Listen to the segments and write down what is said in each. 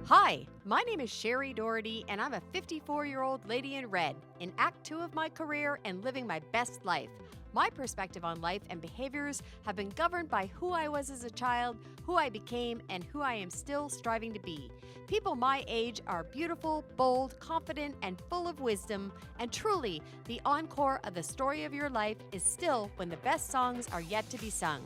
Hi, my name is Shari Doherty, and I'm a 54-year-old lady in red, in Act 2 of my career and living my best life. My perspective on life and behaviors have been governed by who I was as a child, who I became, and who I am still striving to be. People my age are beautiful, bold, confident, and full of wisdom, and truly, the encore of the story of your life is still when the best songs are yet to be sung.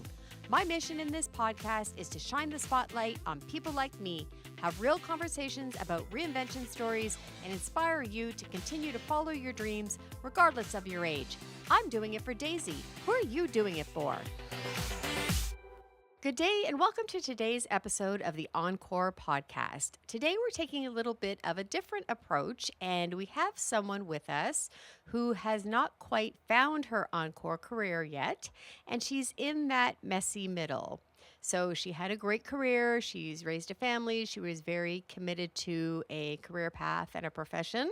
My mission in this podcast is to shine the spotlight on people like me, have real conversations about reinvention stories, and inspire you to continue to follow your dreams regardless of your age. I'm doing it for Daisy. Who are you doing it for? Good day and welcome to today's episode of the Encore Podcast. Today we're taking a little bit of a different approach, and we have someone with us who has not quite found her Encore career yet, and she's in that messy middle. So she had a great career, she's raised a family, she was very committed to a career path and a profession,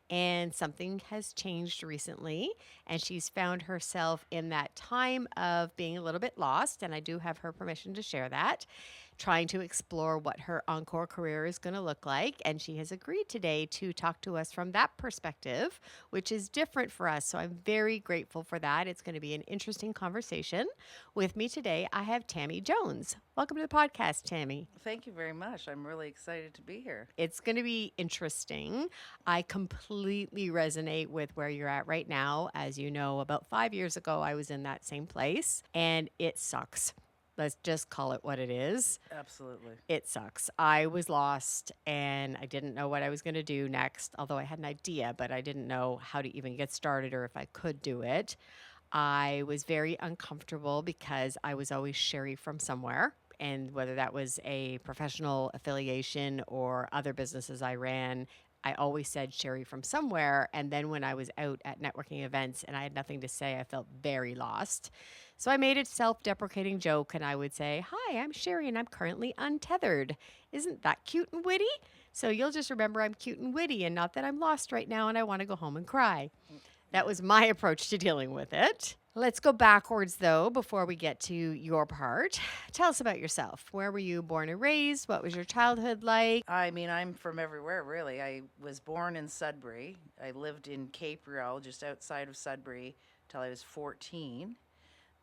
and something has changed recently, and she's found herself in that time of being a little bit lost, and I do have her permission to share that, trying to explore what her Encore career is going to look like, and she has agreed today to talk to us from that perspective, which is different for us, so I'm very grateful for that. It's going to be an interesting conversation. With me today, I have Tammy Jones. Welcome to the podcast, Tammy. Thank you very much. I'm really excited to be here. It's going to be interesting. I completely resonate with where you're at right now. As you know, about 5 years ago, I was in that same place, and it sucks. Let's just call it what it is. Absolutely. It sucks. I was lost, and I didn't know what I was going to do next, although I had an idea, but I didn't know how to even get started or if I could do it. I was very uncomfortable because I was always Shari from somewhere. And whether that was a professional affiliation or other businesses I ran, I always said Shari from somewhere. And then when I was out at networking events and I had nothing to say, I felt very lost. So I made a self-deprecating joke and I would say, "Hi, I'm Shari and I'm currently untethered. Isn't that cute and witty?" So you'll just remember I'm cute and witty and not that I'm lost right now and I want to go home and cry. That was my approach to dealing with it. Let's go backwards, though, before we get to your part. Tell us about yourself. Where were you born and raised? What was your childhood like? I mean, I'm from everywhere, really. I was born in Sudbury. I lived in Cape Real, just outside of Sudbury, till I was 14.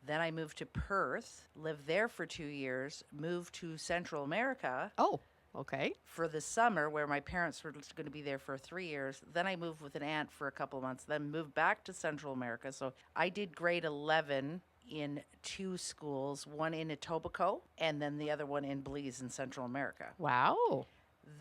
Then I moved to Perth, lived there for 2 years, moved to Central America. Oh, okay. For the summer, where my parents were going to be there for 3 years. Then I moved with an aunt for a couple of months, then moved back to Central America. So I did grade 11 in two schools, one in Etobicoke and then the other one in Belize in Central America. Wow.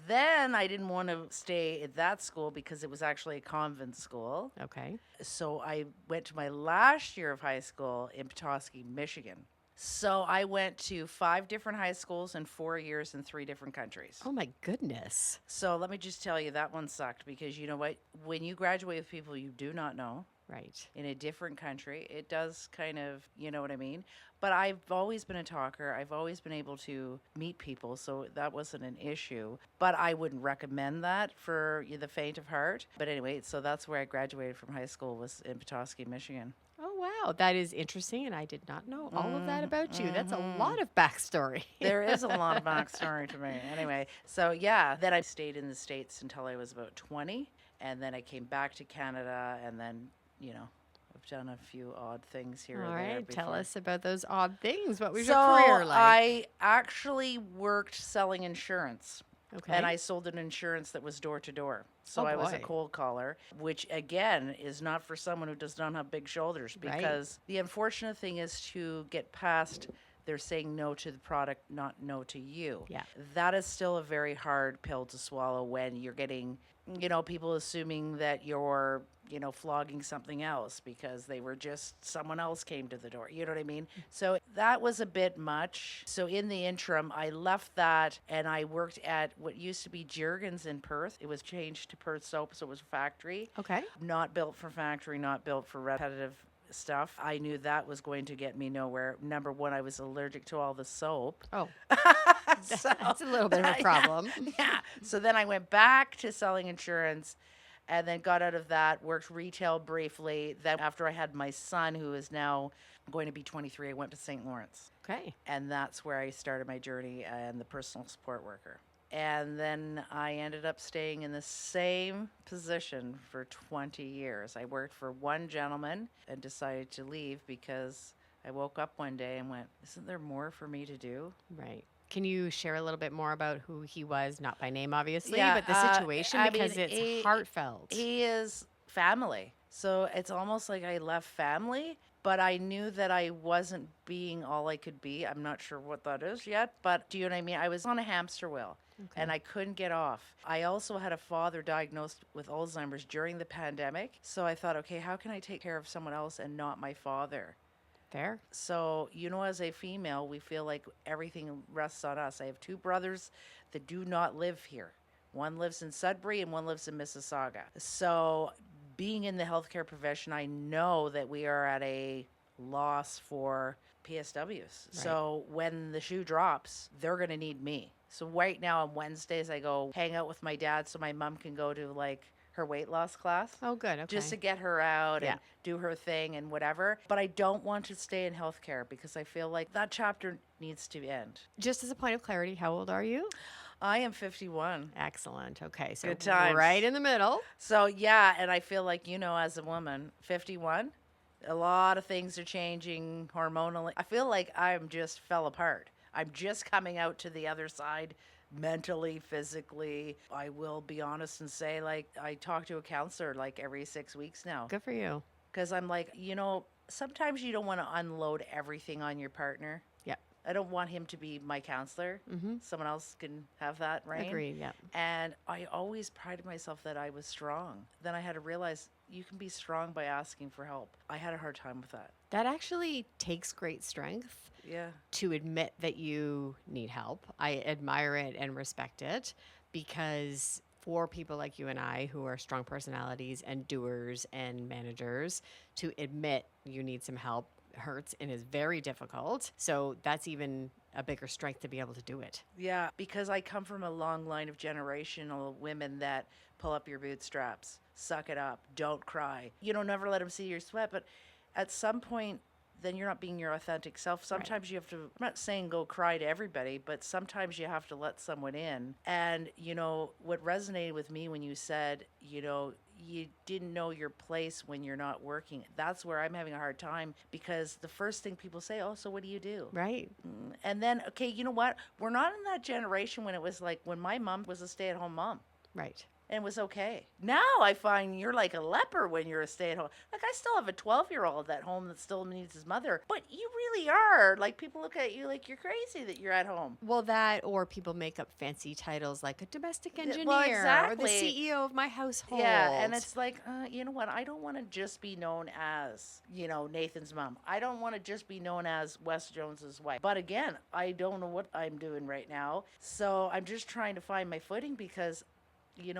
Then I didn't want to stay at that school because it was actually a convent school. Okay. So I went to my last year of high school in Petoskey, Michigan. So I went to 5 different high schools in 4 years in 3 different countries. Oh, my goodness. So let me just tell you, that one sucked because you know what? When you graduate with people you do not know Right. in a different country, it does kind of, you know what I mean? But I've always been a talker. I've always been able to meet people, so that wasn't an issue. But I wouldn't recommend that for the faint of heart. But anyway, so that's where I graduated from high school, was in Petoskey, Michigan. Oh, wow. That is interesting, and I did not know all of that about you. That's a lot of backstory. There is a lot of backstory to me. Anyway, so yeah, then I stayed in the States until I was about 20, and then I came back to Canada, and then, you know, I've done a few odd things here All or there. right. Tell before. us about those odd things. What was So your career like? I actually worked selling insurance. Okay. And I sold an insurance that was door to door. So Oh, I was a boy. cold caller, which again is not for someone who does not have big shoulders, Right. because the unfortunate thing is to get past they're saying no to the product, not no to you. Yeah. That is still a very hard pill to swallow when you're getting, you know, people assuming that you're, you know, flogging something else because they were just, someone else came to the door. You know what I mean? So that was a bit much. So in the interim, I left that and I worked at what used to be Jergens in Perth. It was changed to Perth Soap, so it was a factory. Okay. Not built for factory, not built for repetitive stuff. I knew that was going to get me nowhere. Number one, I was allergic to all the soap. Oh, So- that's a little bit of a problem. yeah. So then I went back to selling insurance and then got out of that, worked retail briefly. Then after I had my son, who is now going to be 23, I went to St. Lawrence. Okay. And that's where I started my journey and the personal support worker. And then I ended up staying in the same position for 20 years. I worked for one gentleman and decided to leave because I woke up one day and went, isn't there more for me to do? Right. Can you share a little bit more about who he was? Not by name, obviously, Yeah, but the situation I mean, because it's heartfelt. he is family. So it's almost like I left family, but I knew that I wasn't being all I could be. I'm not sure what that is yet, but do you know what I mean? I was on a hamster wheel. And Okay. I couldn't get off. I also had a father diagnosed with Alzheimer's during the pandemic. So I thought, okay, how can I take care of someone else and not my father? Fair. So, as a female, we feel like everything rests on us. I have two brothers that do not live here. One lives in Sudbury and one lives in Mississauga. So, being in the healthcare profession, I know that we are at a loss for PSWs. Right. So, when the shoe drops, they're going to need me. So, right now on Wednesdays, I go hang out with my dad so my mom can go to like her weight loss class. Oh, good. Okay. Just to get her out Yeah. and do her thing and whatever. But I don't want to stay in healthcare because I feel like that chapter needs to end. Just as a point of clarity, how old are you? I am 51. Excellent. Okay. So Good times. right in the middle. So, yeah, and I feel like, as a woman, 51, a lot of things are changing hormonally. I feel like I'm just fell apart. I'm just coming out to the other side mentally, physically. I will be honest and say, like, I talk to a counselor like every 6 weeks now. Good for you. Because I'm like, sometimes you don't want to unload everything on your partner. Yeah. I don't want him to be my counselor. Mm-hmm. Someone else can have that reign. Agreed. Yeah. And I always prided myself that I was strong. Then I had to realize you can be strong by asking for help. I had a hard time with that. That actually takes great strength Yeah. to admit that you need help. I admire it and respect it because for people like you and I who are strong personalities and doers and managers, to admit you need some help hurts and is very difficult. So that's even a bigger strength to be able to do it. Yeah, because I come from a long line of generational women that pull up your bootstraps, suck it up, don't cry. Never let them see your sweat. But at some point, then you're not being your authentic self. Sometimes you have to, I'm not saying go cry to everybody, but sometimes you have to let someone in. And, what resonated with me when you said, you didn't know your place when you're not working. That's where I'm having a hard time because the first thing people say, oh, so what do you do? Right. And then, okay, you know what? We're not in that generation when it was like when my mom was a stay-at-home mom. Right. And it was okay. Now I find you're like a leper when you're a stay-at-home. Like I still have a 12-year-old at home that still needs his mother. But you really are. Like people look at you like you're crazy that you're at home. Well, that or people make up fancy titles like a domestic engineer Well, or the exactly. CEO of my household. Yeah, and it's like, you know what? I don't want to just be known as, Nathan's mom. I don't want to just be known as Wes Jones's wife. But again, I don't know what I'm doing right now. So I'm just trying to find my footing because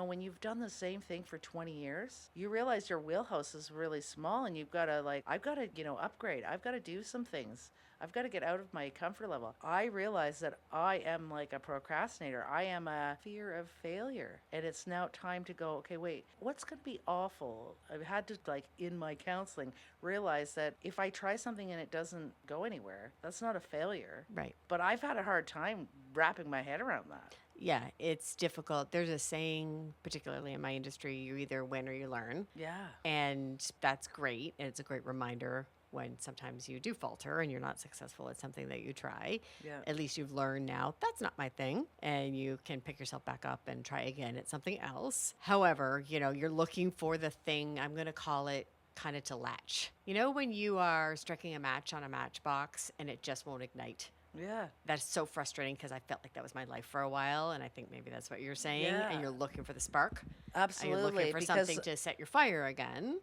when you've done the same thing for 20 years, you realize your wheelhouse is really small and you've got to I've got to, upgrade. I've got to do some things. I've got to get out of my comfort level. I realize that I am like a procrastinator. I am a fear of failure. And it's now time to go, okay, wait, what's going to be awful? I've had to in my counseling, realize that if I try something and it doesn't go anywhere, that's not a failure. Right. But I've had a hard time wrapping my head around that. Yeah, it's difficult. There's a saying, particularly in my industry, you either win or you learn. Yeah. And that's great. And it's a great reminder when sometimes you do falter and you're not successful at something that you try. Yeah. At least you've learned now, that's not my thing. And you can pick yourself back up and try again at something else. However, you're looking for the thing, I'm going to call it kind of to latch. When you are striking a match on a matchbox and it just won't ignite. Yeah. That's so frustrating because I felt like that was my life for a while. And I think maybe that's what you're saying. Yeah. And you're looking for the spark. Absolutely. And you're looking for something to set your fire again.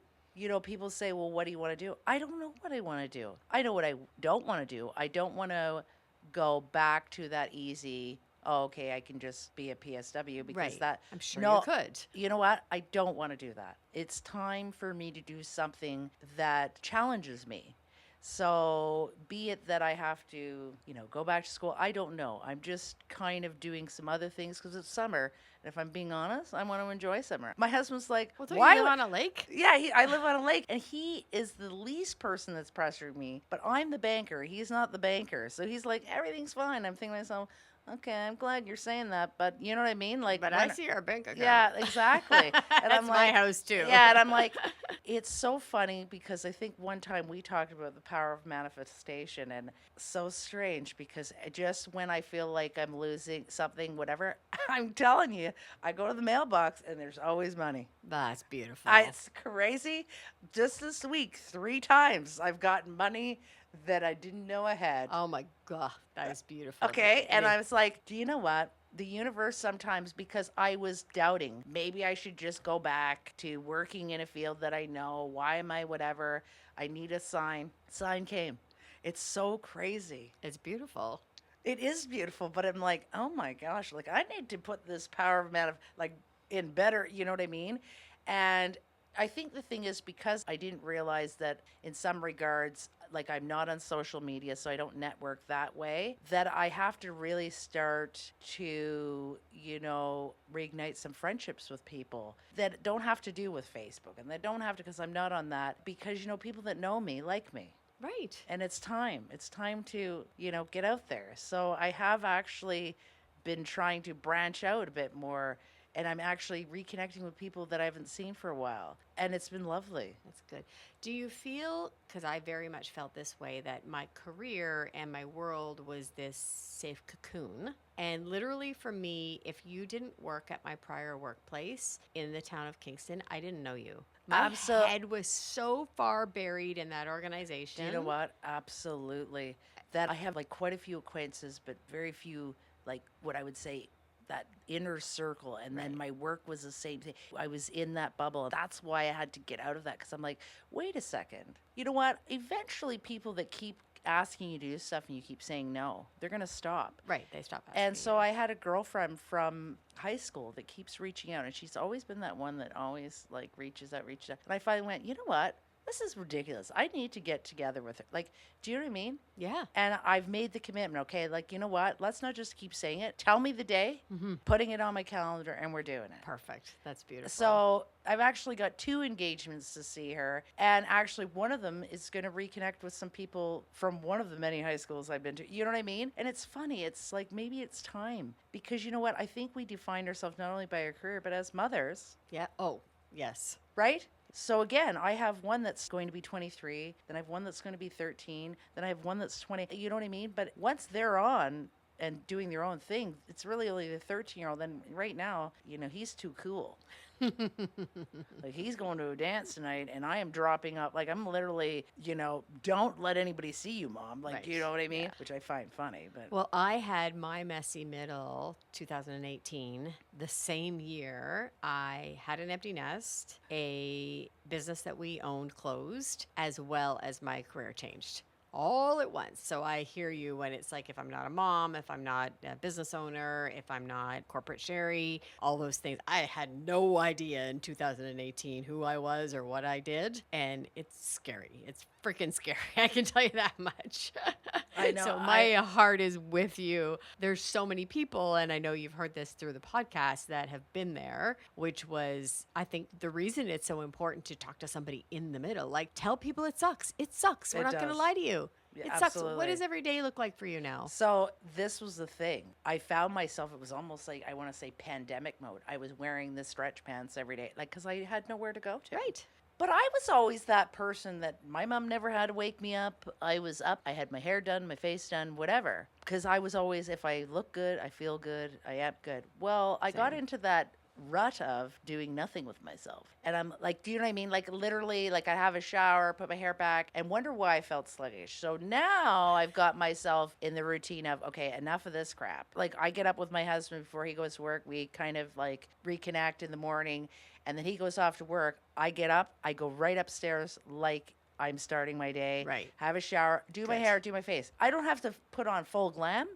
People say, well, what do you want to do? I don't know what I want to do. I know what I don't want to do. I don't want to go back to that easy, okay, I can just be a PSW because Right. that. I'm sure no, you could. You know what? I don't want to do that. It's time for me to do something that challenges me. So be it that I have to, go back to school. I don't know. I'm just kind of doing some other things because it's summer. And if I'm being honest, I want to enjoy summer. My husband's like, Well, don't why you live would-" on a lake? Yeah, I live on a lake, and he is the least person that's pressuring me. But I'm the banker. He's not the banker, so he's like, everything's fine. I'm thinking to myself, okay, I'm glad you're saying that, but you know what I mean? Like, But I see our bank account. yeah, exactly. And That's I'm my like, house too. yeah, and I'm like, it's so funny because I think one time we talked about the power of manifestation, and so strange because just when I feel like I'm losing something, whatever, I'm telling you, I go to the mailbox and there's always money. That's beautiful. It's crazy. Just this week, 3 times I've gotten money that I didn't know I had. Oh my God, that is beautiful. Okay. And mean, I was like, do you know what? The universe sometimes, because I was doubting, maybe I should just go back to working in a field that I know. Why am I whatever? I need a sign. Sign came. It's so crazy. it's beautiful. It is beautiful, but I'm like, oh my gosh, like I need to put this power of like in better, you know what I mean? And I think the thing is because I didn't realize that in some regards, like I'm not on social media, so I don't network that way, that I have to really start to, reignite some friendships with people that don't have to do with Facebook and that don't have to, because I'm not on that, because, people that know me like me. Right. And it's time. It's time to, get out there. So I have actually been trying to branch out a bit more. And I'm actually reconnecting with people that I haven't seen for a while. And it's been lovely. That's good. Do you feel, because I very much felt this way, that my career and my world was this safe cocoon? And literally for me, if you didn't work at my prior workplace in the town of Kingston, I didn't know you. My head was so far buried in that organization. Do you know what? Absolutely. That I have like quite a few acquaintances, but very few, like what I would say, that inner circle. And then my work was the same thing. I was in that bubble. That's why I had to get out of that, because I'm like, wait a second. You know what? Eventually people that keep asking you to do stuff and you keep saying no, they're going to stop. Right. They stop asking. And so I had a girlfriend from high school that keeps reaching out, and she's always been that one that always like reaches out. And I finally went, you know what? This is ridiculous. I need to get together with her. Like, do you know what I mean? Yeah. And I've made the commitment, okay? Like, you know what? Let's not just keep saying it. Tell me the day, putting it on my calendar, and we're doing it. Perfect. That's beautiful. So I've actually got 2 engagements to see her. And actually, one of them is going to reconnect with some people from one of the many high schools I've been to. You know what I mean? And it's funny. It's like maybe it's time. Because you know what? I think we define ourselves not only by our career, but as mothers. Yeah. Oh, yes. Right? So again, I have one that's going to be 23, then I have one that's going to be 13, then I have one that's 20. You know what I mean? But once they're on and doing their own thing, it's really only the 13-year-old. And right now, he's too cool. Like he's going to a dance tonight and I am dropping up. Like I'm literally, don't let anybody see you, Mom. Like, Right. you know what I mean? Yeah. Which I find funny. But Well, I had my messy middle 2018. The same year, I had an empty nest, a business that we owned closed, as well as my career changed all at once. So I hear you when it's like, if I'm not a mom, if I'm not a business owner, if I'm not corporate Shari, all those things. I had no idea in 2018 who I was or what I did. And it's scary. It's freaking scary. I can tell you that much. I know. So my heart is with you. There's so many people, and I know you've heard this through the podcast, that have been there, which was, I think, the reason it's so important to talk to somebody in the middle. Like, tell people it sucks. It sucks. We're It not going to does. lie to you. Yeah, It sucks. What absolutely. does every day look like for you now? So this was the thing. I found myself, it was almost like, I want to say pandemic mode. I was wearing the stretch pants every day, like, because I had nowhere to go to. Right. But I was always that person that my mom never had to wake me up. I was up. I had my hair done, my face done, whatever. Because I was always, if I look good, I feel good, I am good. Well, I got Same. into that rut of doing nothing with myself. And I'm like, do you know what I mean? Like literally, like I have a shower, put my hair back, and wonder why I felt sluggish. So now I've got myself in the routine of, okay, enough of this crap. Like I get up with my husband before he goes to work. We kind of like reconnect in the morning. And then he goes off to work. I get up. I go right upstairs like I'm starting my day. Right. Have a shower, do my Good. hair, do my face. I don't have to put on full glam,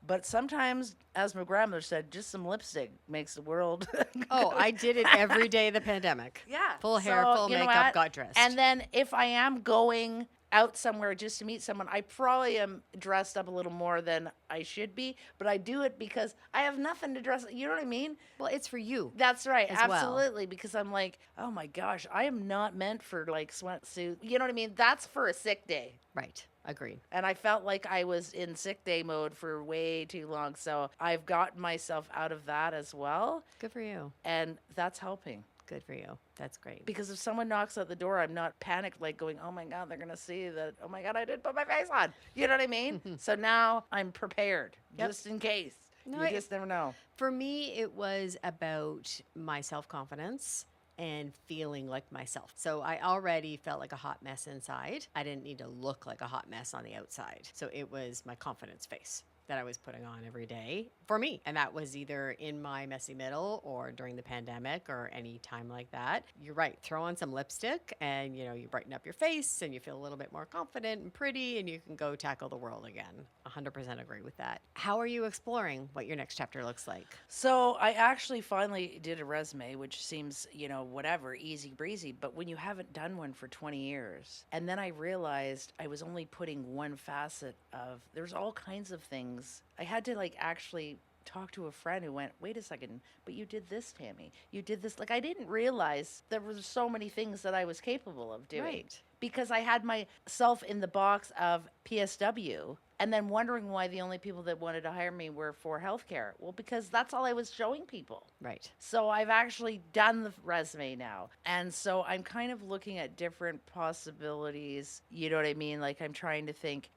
but sometimes, as my grandmother said, just some lipstick makes the world. Oh, I did it every day of the pandemic. Yeah. Full hair, So, full you know makeup, what? got dressed. And then if I am going out somewhere just to meet someone, I probably am dressed up a little more than I should be, but I do it because I have nothing to dress. You know what I mean? Well, it's for you. That's right. As well. Absolutely. Because I'm like, oh my gosh, I am not meant for like sweatsuit. You know what I mean? That's for a sick day. Right. Agreed. And I felt like I was in sick day mode for way too long. So I've gotten myself out of that as well. Good for you. And that's helping. Good for you. That's great. Because if someone knocks at the door, I'm not panicked, like going, oh my God, they're going to see that, oh my God, I didn't put my face on. You know what I mean? So now I'm prepared just in case. No, You just never know. For me, it was about my self-confidence and feeling like myself. So I already felt like a hot mess inside. I didn't need to look like a hot mess on the outside. So it was my confidence face that I was putting on every day for me. And that was either in my messy middle or during the pandemic or any time like that. You're right. Throw on some lipstick and, you brighten up your face and you feel a little bit more confident and pretty and you can go tackle the world again. 100% agree with that. How are you exploring what your next chapter looks like? So I actually finally did a resume, which seems, whatever, easy breezy. But when you haven't done one for 20 years, and then I realized I was only putting one facet of, there's all kinds of things. I had to actually talk to a friend who went, wait a second, but you did this, Tammy. You did this. I didn't realize there were so many things that I was capable of doing. Right. Because I had myself in the box of PSW and then wondering why the only people that wanted to hire me were for healthcare. Well, because that's all I was showing people. Right. So I've actually done the resume now. And so I'm kind of looking at different possibilities. You know what I mean? I'm trying to think,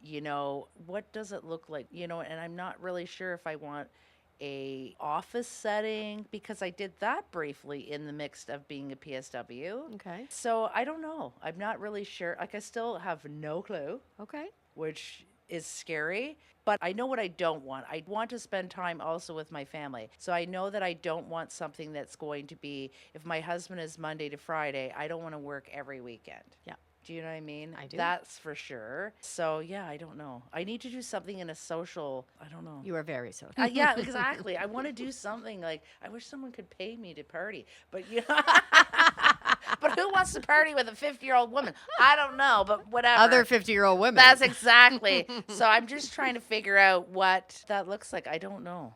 what does it look like? And I'm not really sure if I want a office setting because I did that briefly in the mix of being a PSW. Okay. So I don't know. I'm not really sure. I still have no clue. Okay. Which is scary. But I know what I don't want. I want to spend time also with my family. So I know that I don't want something that's going to be, if my husband is Monday to Friday, I don't want to work every weekend. Yeah. Do you know what I mean? I do. That's for sure. So yeah, I don't know. I need to do something in a social, I don't know. You are very social. Yeah, exactly. I want to do something I wish someone could pay me to party. But but who wants to party with a 50-year-old woman? I don't know, but whatever. Other 50-year-old women. That's exactly. So I'm just trying to figure out what that looks like. I don't know.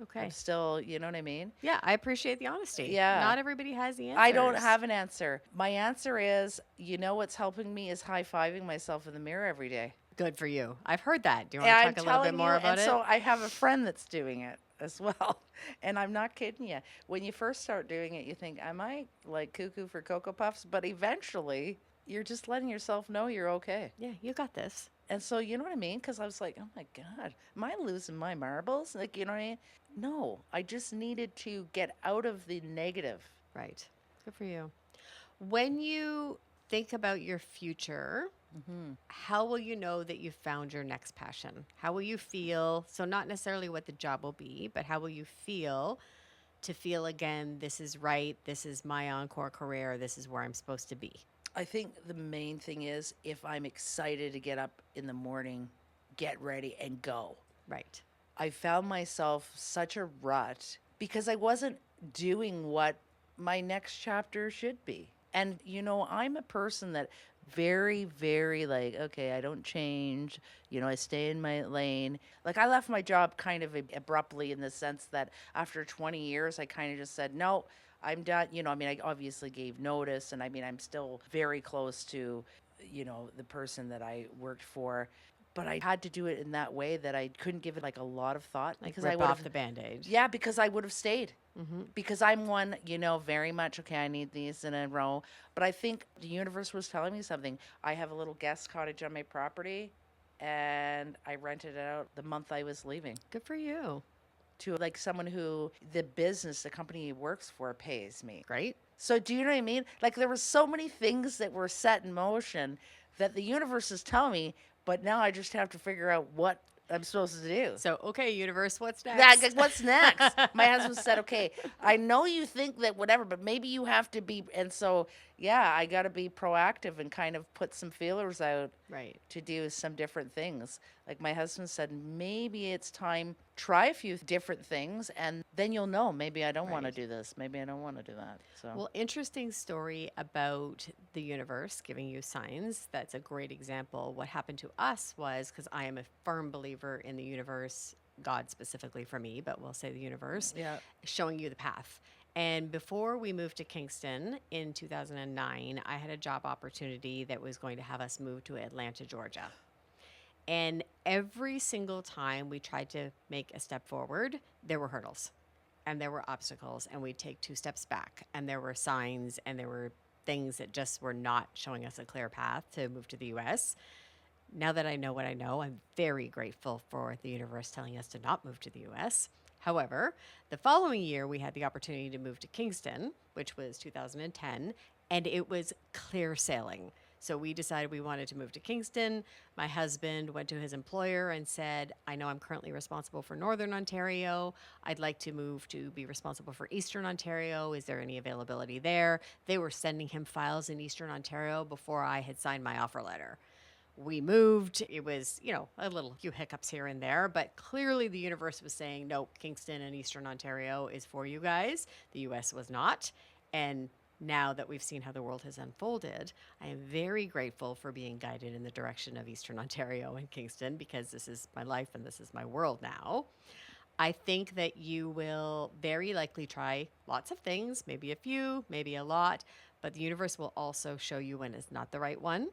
Okay. I'm still, you know what I mean? Yeah, I appreciate the honesty. Yeah. Not everybody has the answer. I don't have an answer. My answer is, what's helping me is high-fiving myself in the mirror every day. Good for you. I've heard that. Do you want to talk a little bit more about it? So I have a friend that's doing it as well. And I'm not kidding you. When you first start doing it, you think, am I cuckoo for Cocoa Puffs? But eventually, you're just letting yourself know you're okay. Yeah, you got this. And so, you know what I mean? Because I was like, oh my God, am I losing my marbles? You know what I mean? No, I just needed to get out of the negative. Right. Good for you. When you think about your future, how will you know that you've found your next passion? How will you feel? So not necessarily what the job will be, but how will you feel to feel again, this is right, this is my Encore career, this is where I'm supposed to be? I think the main thing is if I'm excited to get up in the morning, get ready and go. Right. I found myself such a rut because I wasn't doing what my next chapter should be. And, I'm a person that very, very okay, I don't change. I stay in my lane. I left my job kind of abruptly in the sense that after 20 years, I kind of just said, no, I'm done. I obviously gave notice and I'm still very close to, the person that I worked for. But I had to do it in that way that I couldn't give it a lot of thought. Because rip off the Band-Aid. Yeah, because I would have stayed. Because I'm one, very much, okay, I need these in a row. But I think the universe was telling me something. I have a little guest cottage on my property, and I rented it out the month I was leaving. Good for you. To someone who the company he works for pays me. Great. So do you know what I mean? There were so many things that were set in motion that the universe is telling me, but now I just have to figure out what I'm supposed to do. So, okay, universe, what's next? What's next? My husband said, okay, I know you think that whatever, but maybe you have to be. And so, yeah, I got to be proactive and kind of put some feelers out to do some different things. My husband said, maybe it's time, try a few different things, and then you'll know, maybe I don't want to do this. Maybe I don't want to do that. So, well, interesting story about the universe giving you signs. That's a great example. What happened to us was, because I am a firm believer in the universe, God specifically for me, but we'll say the universe, showing you the path. And before we moved to Kingston in 2009, I had a job opportunity that was going to have us move to Atlanta, Georgia. And every single time we tried to make a step forward, there were hurdles and there were obstacles, and we'd take 2 steps back, and there were signs and there were things that just were not showing us a clear path to move to the US. Now that I know what I know, I'm very grateful for the universe telling us to not move to the US. However, the following year, we had the opportunity to move to Kingston, which was 2010, and it was clear sailing. So we decided we wanted to move to Kingston. My husband went to his employer and said, I know I'm currently responsible for Northern Ontario. I'd like to move to be responsible for Eastern Ontario. Is there any availability there? They were sending him files in Eastern Ontario before I had signed my offer letter. We moved. It was, a few hiccups here and there, but clearly the universe was saying, nope, Kingston and Eastern Ontario is for you guys. The US was not. And now that we've seen how the world has unfolded, I am very grateful for being guided in the direction of Eastern Ontario and Kingston, because this is my life and this is my world now. I think that you will very likely try lots of things, maybe a few, maybe a lot, but the universe will also show you when it's not the right one,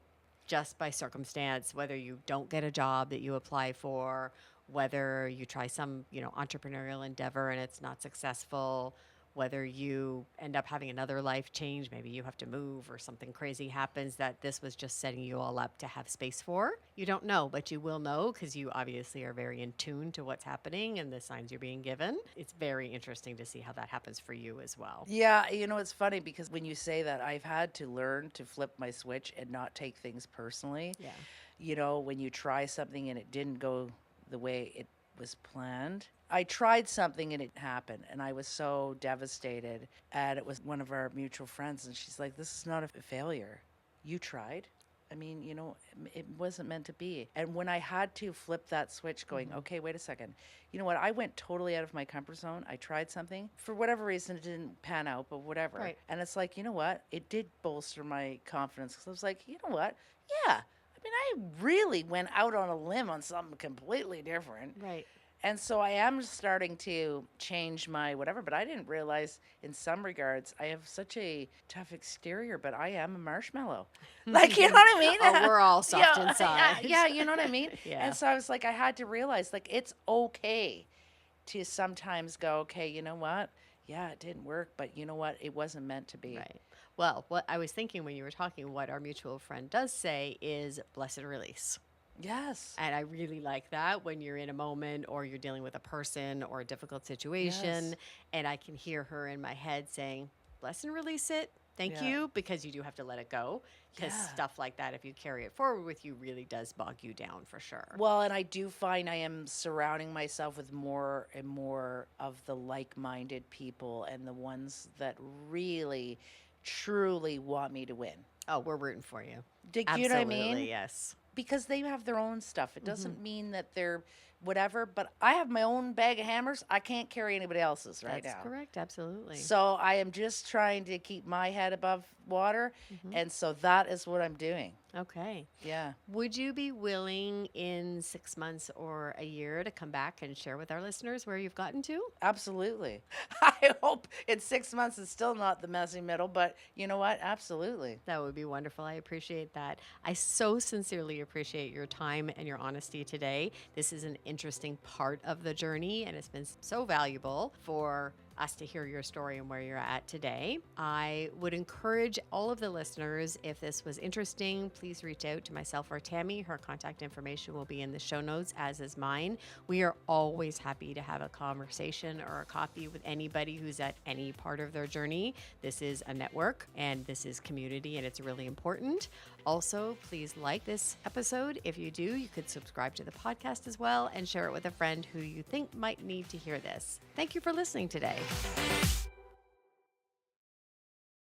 just by circumstance, whether you don't get a job that you apply for, whether you try some, entrepreneurial endeavor and it's not successful, whether you end up having another life change, maybe you have to move or something crazy happens that this was just setting you all up to have space for. You don't know, but you will know because you obviously are very in tune to what's happening and the signs you're being given. It's very interesting to see how that happens for you as well. Yeah, it's funny because when you say that, I've had to learn to flip my switch and not take things personally. Yeah. When you try something and it didn't go the way it was planned. I tried something and it happened, and I was so devastated. And it was one of our mutual friends, and she's like, this is not a failure. You tried. I mean, it wasn't meant to be. And when I had to flip that switch going, okay, wait a second. You know what? I went totally out of my comfort zone. I tried something. For whatever reason, it didn't pan out, but whatever. Right. And it's like, you know what? It did bolster my confidence because I was like, you know what? Yeah. I mean, I really went out on a limb on something completely different. Right. And so I am starting to change my whatever, but I didn't realize in some regards I have such a tough exterior, but I am a marshmallow. Like, you know what I mean? Oh, we're all soft inside. Yeah, you know what I mean? Yeah. And so I was like, I had to realize, like, it's okay to sometimes go, okay, you know what? Yeah, it didn't work, but you know what? It wasn't meant to be. Right. Well, what I was thinking when you were talking, what our mutual friend does say is blessed release. Yes. And I really like that when you're in a moment or you're dealing with a person or a difficult situation. Yes. And I can hear her in my head saying, bless and release it. Thank Yeah. you. Because you do have to let it go. Because Yeah. stuff like that, if you carry it forward with you, really does bog you down for sure. Well, and I do find I am surrounding myself with more and more of the like-minded people and the ones that really, truly want me to win. Oh, we're rooting for you. Do you know Absolutely, what I mean? yes. Because they have their own stuff. It doesn't mean that they're whatever, but I have my own bag of hammers. I can't carry anybody else's right That's now. correct. Absolutely. So I am just trying to keep my head above water, and so that is what I'm doing. Okay. Yeah. Would you be willing in 6 months or a year to come back and share with our listeners where you've gotten to? Absolutely. I hope in 6 months it's still not the messy middle, but you know what? Absolutely. That would be wonderful. I appreciate that. I so sincerely appreciate your time and your honesty today. This is an interesting part of the journey, and it's been so valuable for us to hear your story and where you're at today. I would encourage all of the listeners, if this was interesting, please reach out to myself or Tammy. Her contact information will be in the show notes, as is mine. We are always happy to have a conversation or a coffee with anybody who's at any part of their journey. This is a network and this is community, and it's really important. Also, please like this episode. If you do, you could subscribe to the podcast as well and share it with a friend who you think might need to hear this. Thank you for listening today.